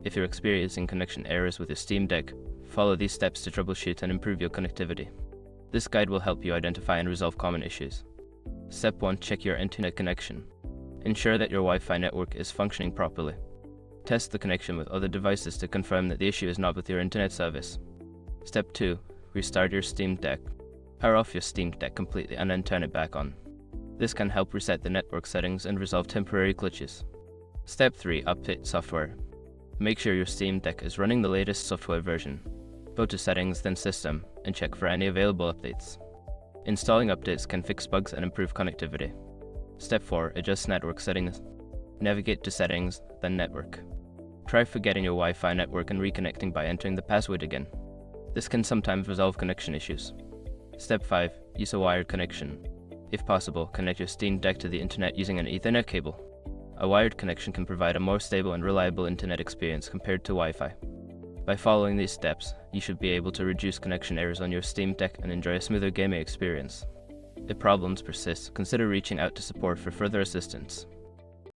If you're experiencing connection errors with your Steam Deck, follow these steps to troubleshoot and improve your connectivity. This guide will help you identify and resolve common issues. Step 1. Check your internet connection. Ensure that your Wi-Fi network is functioning properly. Test the connection with other devices to confirm that the issue is not with your internet service. Step 2. Restart your Steam Deck. Power off your Steam Deck completely and then turn it back on. This can help reset the network settings and resolve temporary glitches. Step 3. Update software. Make sure your Steam Deck is running the latest software version. Go to Settings, then System, and check for any available updates. Installing updates can fix bugs and improve connectivity. Step 4. Adjust network settings. Navigate to Settings, then Network. Try forgetting your Wi-Fi network and reconnecting by entering the password again. This can sometimes resolve connection issues. Step 5. Use a wired connection. If possible, connect your Steam Deck to the internet using an Ethernet cable. A wired connection can provide a more stable and reliable internet experience compared to Wi-Fi. By following these steps, you should be able to reduce connection errors on your Steam Deck and enjoy a smoother gaming experience. If problems persist, consider reaching out to support for further assistance.